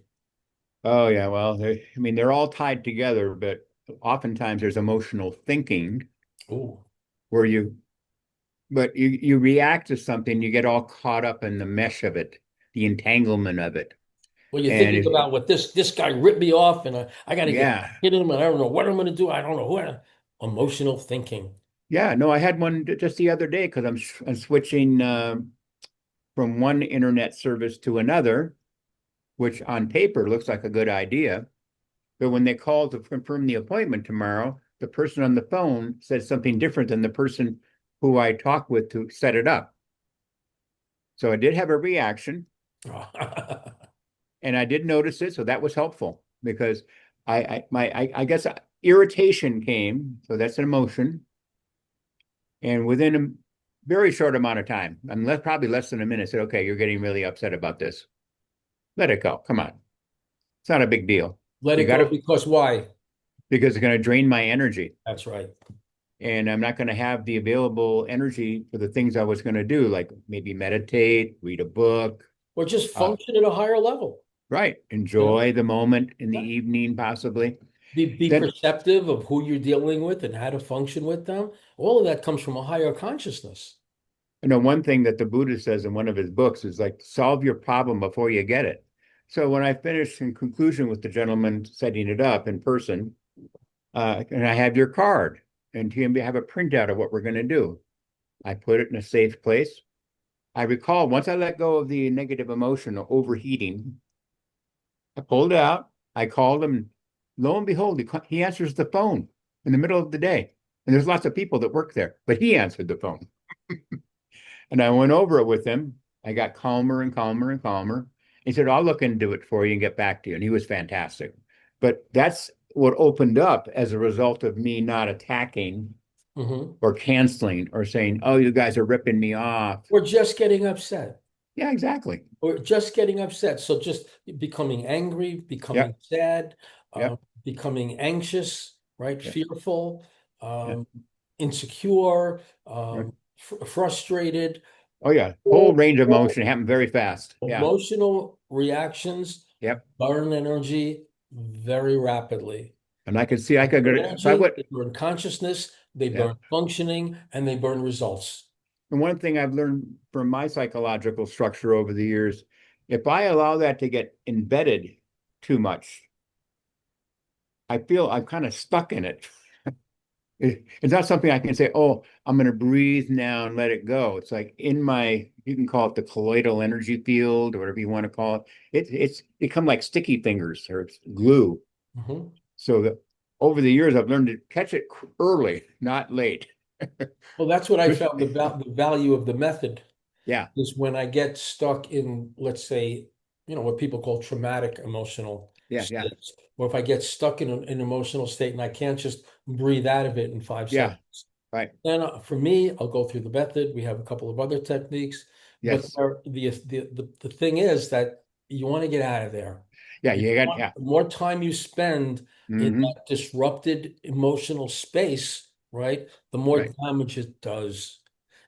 Oh yeah. Well, I mean, they're all tied together, but oftentimes there's emotional thinking Oh, where you react to something, you get all caught up in the mesh of it, the entanglement of it. well, you're And thinking about what this guy ripped me off, and I got to get yeah, back at him, and I don't know what I'm going to do. I don't know who. Emotional thinking. yeah, no, I had one just the other day because I'm switching from one internet service to another, which on paper looks like a good idea. But when they call to confirm the appointment tomorrow, the person on the phone says something different than the person who I talked with to set it up. So I did have a reaction and I did notice it. So that was helpful because I guess irritation came. So that's an emotion. And within a very short amount of time, I'm probably less than a minute, I said, okay, you're getting really upset about this. Let it go. Come on. It's not a big deal. Let You it got go to, because why? because it's going to drain my energy. That's right. And I'm not going to have the available energy for the things I was going to do, like maybe meditate, read a book, Or just uh, function at a higher level. right, You know, enjoy the moment in the Yeah. evening, possibly. Be Then, perceptive of who you're dealing with and how to function with them. All of that comes from a higher consciousness. one thing that the Buddha says in one of his books is like, solve your problem before you get it. So when I finished in conclusion with the gentleman setting it up in person, and I have your card, and you have a printout of what we're going to do. I put it in a safe place. I recall once I let go of the negative emotion or overheating, I pulled it out. I called him. Lo and behold, he answers the phone in the middle of the day. And there's lots of people that work there, but he answered the phone. And I went over it with him. I got calmer and calmer and calmer. He said, I'll look into it for you and get back to you. And he was fantastic. But that's what opened up as a result of me not attacking Mhm. or canceling or saying, oh, you guys are ripping me off. Or just getting upset. Yeah, exactly. Or just getting upset. So just becoming angry, becoming Yep. sad, Yep. becoming anxious, right? Yep. Fearful, Yep. um, insecure, Right. frustrated. Oh, yeah. Whole All, range of all motion happened very fast. Yeah. emotional reactions Yep. burn energy very rapidly. And I could see I They could burn if I energy, would. they burn consciousness, they Yeah. burn functioning, and they burn results. And one thing I've learned from my psychological structure over the years, if I allow that to get embedded too much, I feel I'm kind of stuck in it. It's not something I can say, oh, I'm going to breathe now and let it go. It's like in my, you can call it the colloidal energy field or whatever you want to call it. It's become like sticky fingers or it's glue. Mhm. So that over the years, I've learned to catch it early, not late. Well, that's what I found the value of the method Yeah, is when I get stuck in, let's say, what people call traumatic emotional yeah, yeah, states, or if I get stuck in an emotional state and I can't just breathe out of it in 5 seconds. yeah, right. Then for me, I'll go through the method. We have a couple of other techniques, but Yes. the thing is that you want to get out of there. Yeah, you got, yeah. The more time you spend in Hmm. that disrupted emotional space, right, the more Right. damage it does.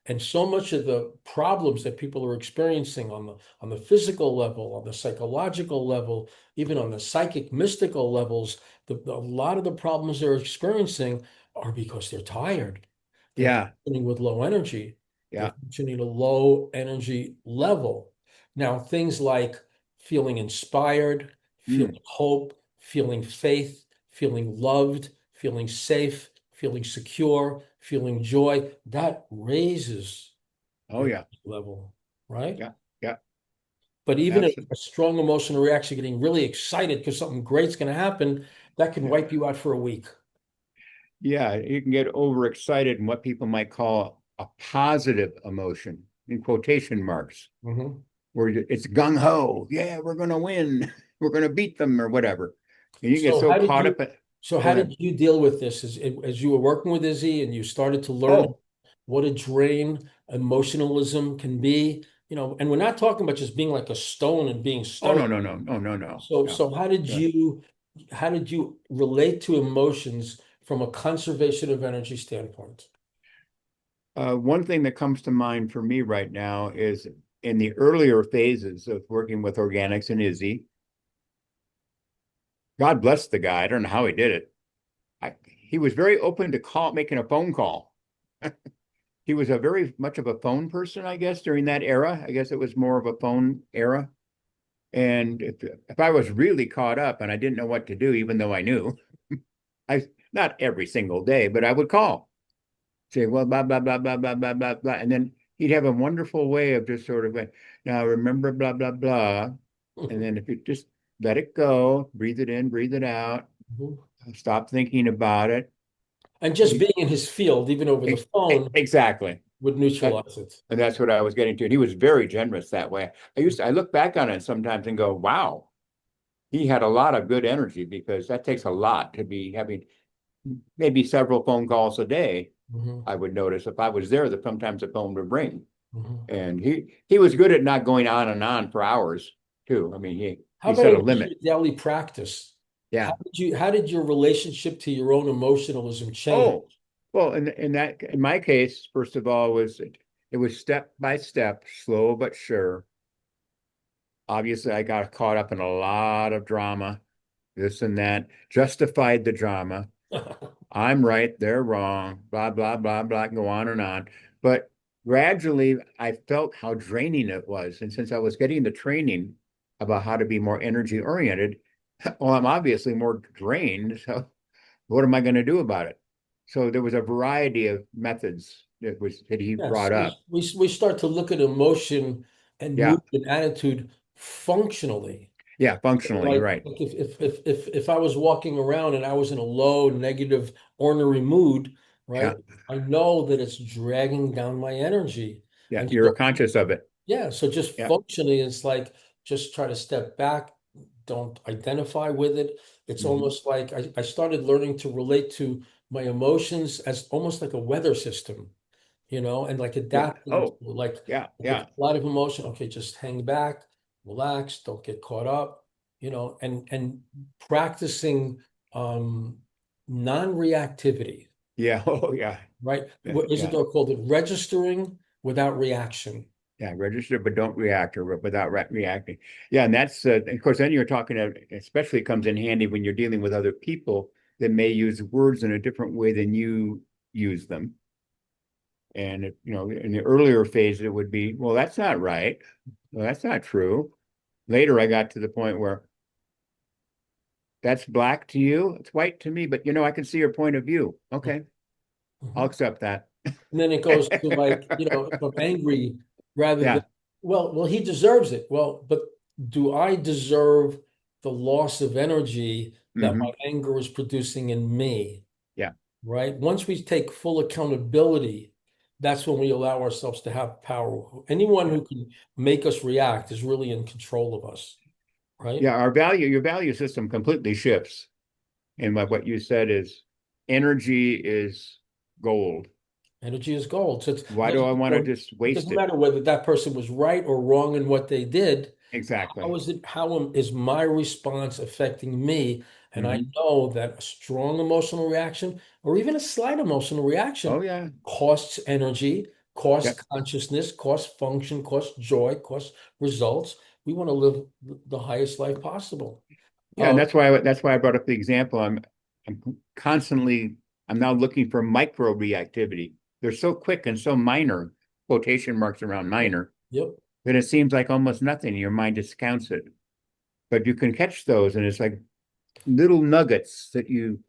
And so much of the problems that people are experiencing on the physical level, on the psychological level, even on the psychic mystical levels, a lot of the problems they're experiencing are because they're tired. They're Yeah, functioning with low energy. They're yeah. functioning at a low energy level. Now, things like feeling inspired, feeling Mm. hope, feeling faith, feeling loved, feeling safe, feeling secure, feeling joy, that raises Oh, your yeah, level, right? yeah, yeah. But even Absolutely. a strong emotional reaction, getting really excited because something great's going to happen, that can Yeah. wipe you out for a week. Yeah, you can get overexcited in what people might call a positive emotion in quotation marks, Mhm. where it's gung ho. Yeah, we're going to win. We're going to beat them or whatever. And you get So so how did caught you up at, so go how ahead. did you deal with this as you were working with Izzy and you started to learn Oh, what a drain emotionalism can be? And we're not talking about just being like a stone and being oh, stoic. no, no, no, no, no, no, So no. so how did you relate to emotions from a conservation of energy standpoint? One thing that comes to mind for me right now is in the earlier phases of working with organics and Izzy, God bless the guy. I don't know how he did it. He was very open to making a phone call. He was a very much of a phone person, I guess, during that era. I guess it was more of a phone era. And if I was really caught up and I didn't know what to do, even though I knew, I not every single day, but I would call, say, well, blah, blah, blah, blah, blah, blah, blah, blah. And then he'd have a wonderful way of just sort of going, now remember blah blah blah. And then if you just let it go, breathe it in, breathe it out, stop thinking about it. And just being in his field, even over the phone, Exactly. would That, neutralize it. and that's what I was getting to. And he was very generous that way. I look back on it sometimes and go, wow, he had a lot of good energy because that takes a lot to be having maybe several phone calls a day. Hmm. I would notice if I was there that sometimes the phone would ring. Hmm. And he was good at not going on and on for hours too. I mean, How he about set a in your limit. daily practice? Yeah. How did your relationship to your own emotionalism change? Oh, well, in my case, first of all, it was step by step, slow but sure. Obviously, I got caught up in a lot of drama, this and that, justified the drama. I'm right, they're wrong, blah, blah, blah, blah, go on and on. But gradually, I felt how draining it was. And since I was getting the training about how to be more energy oriented, well, I'm obviously more drained. So what am I going to do about it? So there was a variety of methods that he Yes, brought up. we start to look at emotion and mood Yeah. and attitude functionally. Yeah. Functionally, Like, right. if I was walking around and I was in a low, negative, ornery mood, right? Yeah. I know that it's dragging down my energy. Yeah. And You're so, conscious of it. yeah, so just Yeah. functionally, it's like just try to step back, don't identify with it. It's Hmm. almost like I started learning to relate to my emotions as almost like a weather system, and like Yeah. adapting to Oh, like yeah. a lot of emotion. Okay, just hang back, relax, don't get caught up, and practicing um non-reactivity, Yeah. Oh, yeah. right? Yeah. What Yeah. Isidore called it registering without reaction. Yeah, register but don't react or without reacting. Yeah, and that's of course then you're talking especially comes in handy when you're dealing with other people that may use words in a different way than you use them. And in the earlier phase it would be, well, that's not right. Well, that's not true. Later I got to the point where that's black to you, it's white to me, but I can see your point of view. Okay, I'll Mhm. accept that. And then it goes to like, if I'm angry rather than, Yeah. well, he deserves it. Well, but do I deserve the loss of energy that my Hmm. anger is producing in me? Yeah. Right? Once we take full accountability, that's when we allow ourselves to have power. Anyone Yeah. who can make us react is really in control of us, right? Yeah, your value system completely shifts. And what you said is energy is gold. Energy is gold. So Why do I want to just it waste doesn't it? matter whether that person was right or wrong in what they did. Exactly. Is my response affecting me? And I Hmm. know that a strong emotional reaction or even a slight emotional Oh reaction yeah. costs energy, costs Yep. consciousness, costs function, costs joy, costs results. We want to live the highest life possible. Yeah, and that's why I brought up the example. I'm constantly I'm now looking for micro reactivity. They're so quick and so minor, quotation marks around Yep. minor, Yep. that it seems like almost nothing. Your mind discounts it. But you can catch those, and it's like little nuggets that you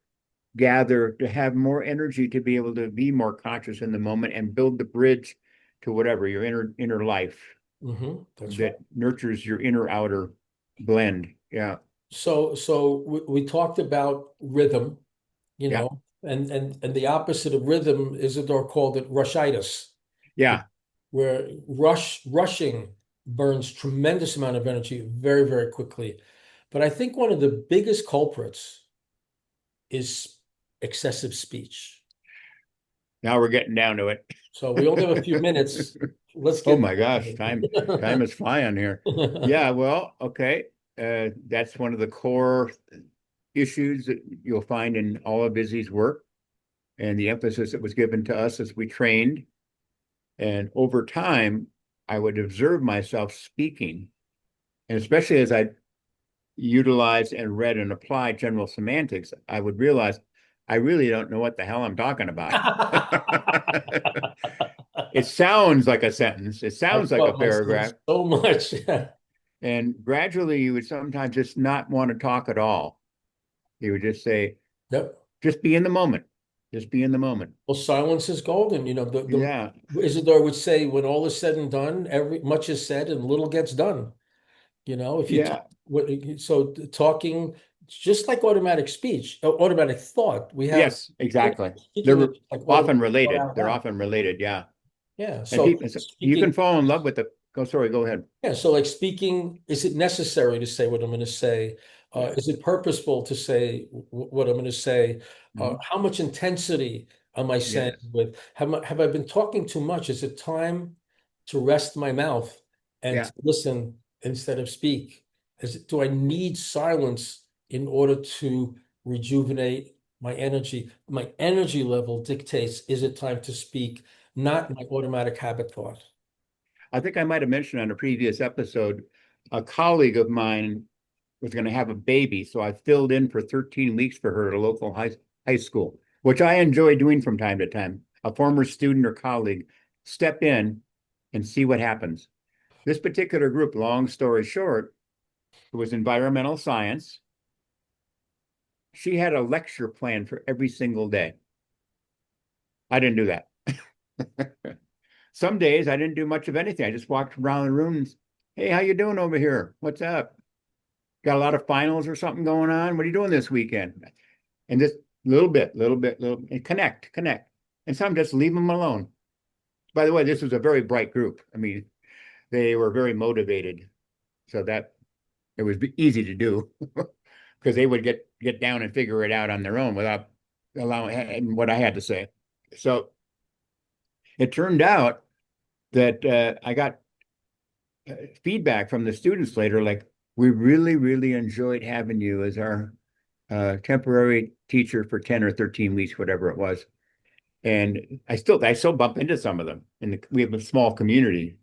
gather to have more energy to be able to be more conscious in the moment and build the bridge to whatever your inner life That's right. that nurtures your inner outer blend. Yeah. So we talked about rhythm, Yeah. and the opposite of rhythm, Isidore called it rushitis, Yeah. where rushing burns tremendous amount of energy very, very quickly. But I think one of the biggest culprits is excessive speech. Now we're getting down to it. So we only have a few minutes. Let's Oh get my down gosh, time is flying here. to Yeah, well, okay. That's one of the core issues that you'll find in all of Izzy's work and the emphasis that was given to us as we trained. And over time, I would observe myself speaking, and especially as I utilized and read and applied general semantics, I would realize I really don't know what the hell I'm talking about. It sounds like a sentence, it I sounds like a felt myself paragraph, so much. and gradually you would sometimes just not want to talk at all. You would just say, Yep. just be in the moment. Just be in the moment. Well, silence is golden. Yeah. The Isidore would say, when all is said and done, every much is said and little gets done. If you talk, Yeah. so talking, it's just like automatic speech, automatic thought. We have Yes, exactly. speaking is They're like often automatic thought related. out They're loud. often related. Yeah. Yeah. And So people, you speaking can fall in love with the, go, sorry, go ahead. Yeah, so like speaking, is it necessary to say what I'm going to say? Yeah. Is it purposeful to say what I'm going to say? Mhm. How much intensity am I saying Yes. with? Have I been talking too much? Is it time to rest my mouth and Yeah. to listen instead of speak? Do I need silence in order to rejuvenate my energy? My energy level dictates, is it time to speak, not my automatic habit thought. I think I might have mentioned on a previous episode, a colleague of mine was going to have a baby. So I filled in for 13 weeks for her at a local high school, which I enjoy doing from time to time. A former student or colleague step in and see what happens. This particular group, long story short, it was environmental science. She had a lecture plan for every single day. I didn't do that. Some days I didn't do much of anything. I just walked around the room and, hey, how you doing over here? What's up? Got a lot of finals or something going on? What are you doing this weekend? And just and connect. And some just leave them alone. By the way, this was a very bright group. I mean, they were very motivated, so that it was easy to do because they would get down and figure it out on their own without allowing what I had to say. So it turned out that I got feedback from the students later, like, we really enjoyed having you as our temporary teacher for 10 or 13 weeks, whatever it was. And I still bump into some of them. And we have a small community.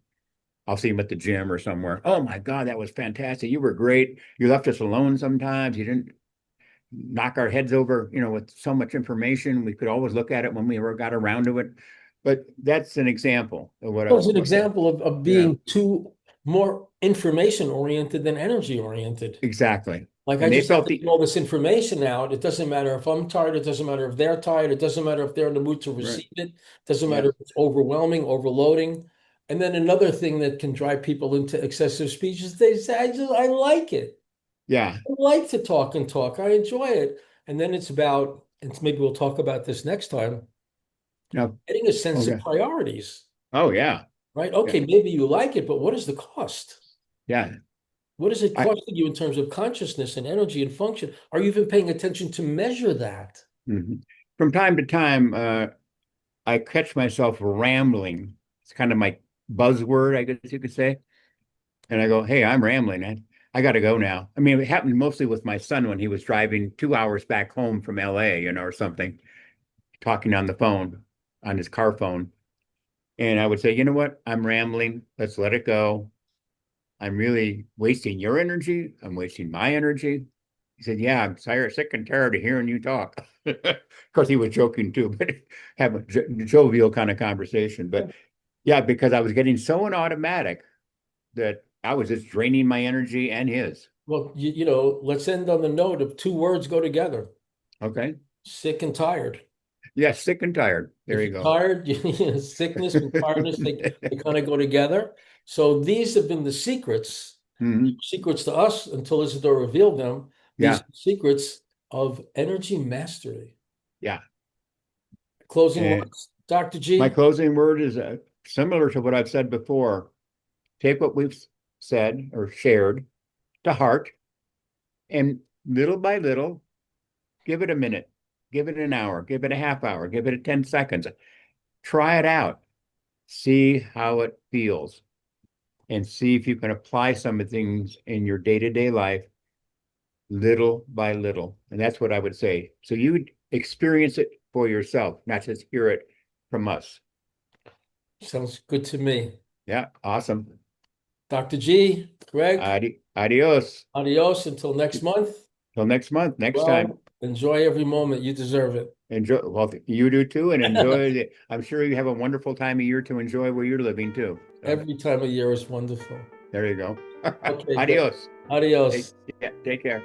I'll see them at the gym or somewhere. Oh my God, that was fantastic. You were great. You left us alone sometimes. You didn't knock our heads over, with so much information. We could always look at it when we ever got around to it. But that's an example of Well, it's an what example of yeah, being too more information oriented than energy oriented. exactly. Like, I And they just have felt to get all this information out. It doesn't matter if I'm tired. It doesn't matter if they're tired. It doesn't matter if they're in the mood to right. receive it. It doesn't Yeah. matter if it's overwhelming, overloading. And then another thing that can drive people into excessive speech is they say, I like it. Yeah. I like to talk and talk. I enjoy it. And then it's about, and maybe we'll talk about this next time, No. getting a sense of Okay. priorities, Oh yeah. right? Yeah. Okay, maybe you like it, but what is the cost? Yeah. What is it I costing you in terms of consciousness and energy and function? Are you even paying attention to measure that? mhm. From time to time, I catch myself rambling. It's kind of my buzzword, I guess you could say. And I go, hey, I'm rambling. I got to go now. I mean, it happened mostly with my son when he was driving 2 hours back home from LA, or something, talking on the phone, on his car phone. And I would say, you know what? I'm rambling. Let's let it go. I'm really wasting your energy. I'm wasting my energy. He said, yeah, I'm tired, sick and tired of hearing you talk. Of course, he was joking too, but have a jovial kind of conversation. But yeah, because I was getting so an automatic that I was just draining my energy and his. Well, let's end on the note of two words go together: Okay. sick and tired. Yeah, sick and tired. There If you you're go. tired, sickness and tiredness, they kind of go together. So these have been the secrets, Mhm. secrets to us until Isidore revealed them. These Yeah, secrets of energy mastery. yeah. Closing And words, Dr. my G. closing word is similar to what I've said before. Take what we've said or shared to heart, and little by little, give it a minute, give it an hour, give it a half hour, give it a 10 seconds. Try it out. See how it feels and see if you can apply some of the things in your day-to-day life little by little. And that's what I would say. So you experience it for yourself, not just hear it from us. Sounds good to me. Yeah, awesome. Dr. G, Greg, Adios. adios until next month. Till next month, next time. Well, enjoy every moment. You deserve it. Enjoy. Well, you do too, and enjoy. I'm sure you have a wonderful time of year to enjoy where you're living too. So Every time of year is wonderful. there you go. Okay, Greg. Adios. Take, Adios. yeah, take care.